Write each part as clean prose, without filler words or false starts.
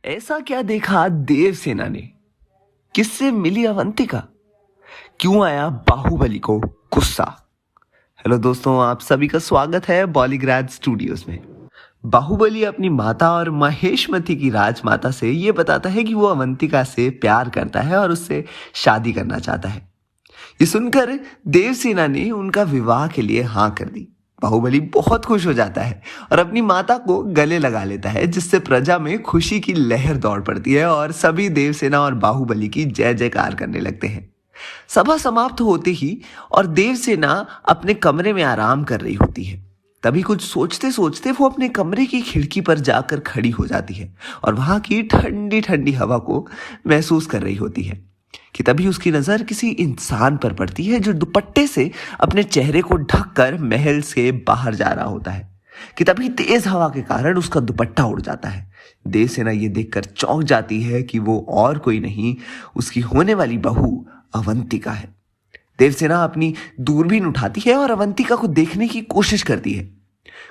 ऐसा क्या देखा देवसेना ने? किससे मिली अवंतिका? क्यों आया बाहुबली को गुस्सा? हेलो दोस्तों, आप सभी का स्वागत है बॉलीग्राड स्टूडियोज में। बाहुबली अपनी माता और महेशमती की राजमाता से ये बताता है कि वो अवंतिका से प्यार करता है और उससे शादी करना चाहता है। ये सुनकर देवसेना ने उनका विवाह के लिए हाँ कर दी। बाहुबली बहुत खुश हो जाता है और अपनी माता को गले लगा लेता है, जिससे प्रजा में खुशी की लहर दौड़ पड़ती है और सभी देवसेना और बाहुबली की जय जयकार करने लगते हैं। सभा समाप्त होते ही और देवसेना अपने कमरे में आराम कर रही होती है। तभी कुछ सोचते सोचते वो अपने कमरे की खिड़की पर जाकर खड़ी हो जाती है और वहां की ठंडी ठंडी हवा को महसूस कर रही होती है कि तभी उसकी नजर किसी इंसान पर पड़ती है जो दुपट्टे से अपने चेहरे को ढककर महल से बाहर जा रहा होता है। कि तभी तेज हवा के कारण उसका दुपट्टा उड़ जाता है। देवसेना ये देखकर चौंक जाती है कि वो और कोई नहीं, उसकी होने वाली बहू अवंतिका है। देवसेना अपनी दूरबीन उठाती है और अवंतिका को देखने की कोशिश करती है।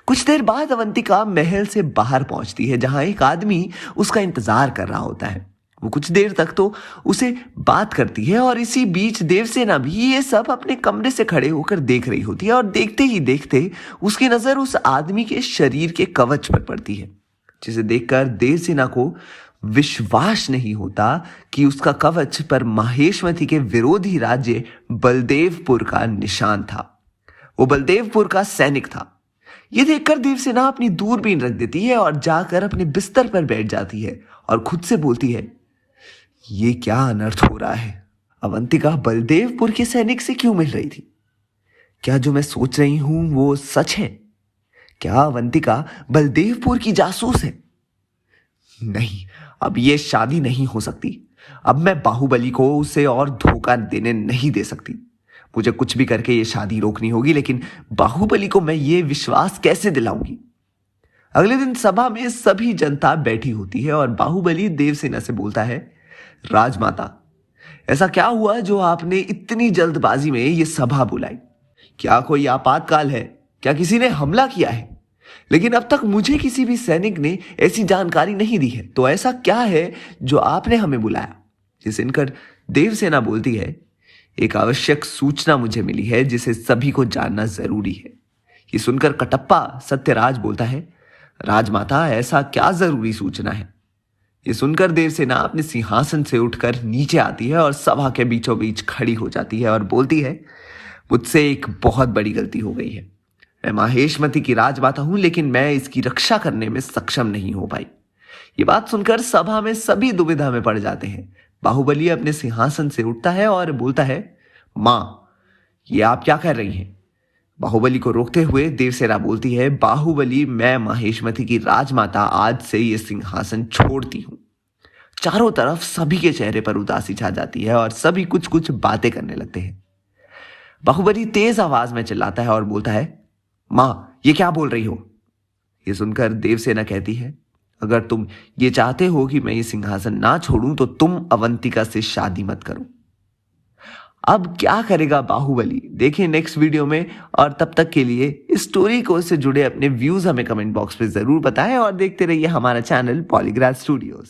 कुछ देर बाद अवंतिका महल से बाहर पहुंचती है, जहां एक आदमी उसका इंतजार कर रहा होता है। वो कुछ देर तक तो उसे बात करती है और इसी बीच देवसेना भी ये सब अपने कमरे से खड़े होकर देख रही होती है और देखते ही देखते उसकी नजर उस आदमी के शरीर के कवच पर पड़ती है, जिसे देखकर देवसेना को विश्वास नहीं होता कि उसका कवच पर महेशमती के विरोधी राज्य बलदेवपुर का निशान था। वो बलदेवपुर का सैनिक था। ये देखकर देवसेना अपनी दूरबीन रख देती है और जाकर अपने बिस्तर पर बैठ जाती है और खुद से बोलती है, ये क्या अनर्थ हो रहा है? अवंतिका बलदेवपुर के सैनिक से क्यों मिल रही थी? क्या जो मैं सोच रही हूं वो सच है? क्या अवंतिका बलदेवपुर की जासूस है? नहीं, अब ये शादी नहीं हो सकती। अब मैं बाहुबली को उसे और धोखा देने नहीं दे सकती। मुझे कुछ भी करके ये शादी रोकनी होगी, लेकिन बाहुबली को मैं ये विश्वास कैसे दिलाऊंगी? अगले दिन सभा में सभी जनता बैठी होती है और बाहुबली देवसेना से बोलता है, राजमाता, ऐसा क्या हुआ जो आपने इतनी जल्दबाजी में ये सभा बुलाई? क्या कोई आपातकाल है? क्या किसी ने हमला किया है? लेकिन अब तक मुझे किसी भी सैनिक ने ऐसी जानकारी नहीं दी है, तो ऐसा क्या है जो आपने हमें बुलाया? ये सुनकर देवसेना बोलती है, एक आवश्यक सूचना मुझे मिली है जिसे सभी को जानना जरूरी है। ये सुनकर कटप्पा सत्यराज बोलता है, राजमाता, ऐसा क्या जरूरी सूचना है? ये सुनकर देवसेना अपने सिंहासन से उठकर नीचे आती है और सभा के बीचों बीच खड़ी हो जाती है और बोलती है, मुझसे एक बहुत बड़ी गलती हो गई है। मैं महेशमती की राजमाता हूं, लेकिन मैं इसकी रक्षा करने में सक्षम नहीं हो पाई। ये बात सुनकर सभा में सभी दुविधा में पड़ जाते हैं। बाहुबली अपने सिंहासन से उठता है और बोलता है, मां, ये आप क्या कर रही हैं? बाहुबली को रोकते हुए देवसेना बोलती है, बाहुबली, मैं महेशमती की राजमाता आज से ये सिंहासन छोड़ती हूं। चारों तरफ सभी के चेहरे पर उदासी छा जाती है और सभी कुछ कुछ बातें करने लगते हैं। बाहुबली तेज आवाज में चिल्लाता है और बोलता है, मां, ये क्या बोल रही हो? ये सुनकर देवसेना कहती है, अगर तुम ये चाहते हो कि मैं ये सिंहासन ना छोड़ूं तो तुम अवंतिका से शादी मत करो। अब क्या करेगा बाहुबली, देखें नेक्स्ट वीडियो में। और तब तक के लिए इस स्टोरी को से जुड़े अपने व्यूज हमें कमेंट बॉक्स में जरूर बताएं और देखते रहिए हमारा चैनल पॉलीग्राड स्टूडियोज।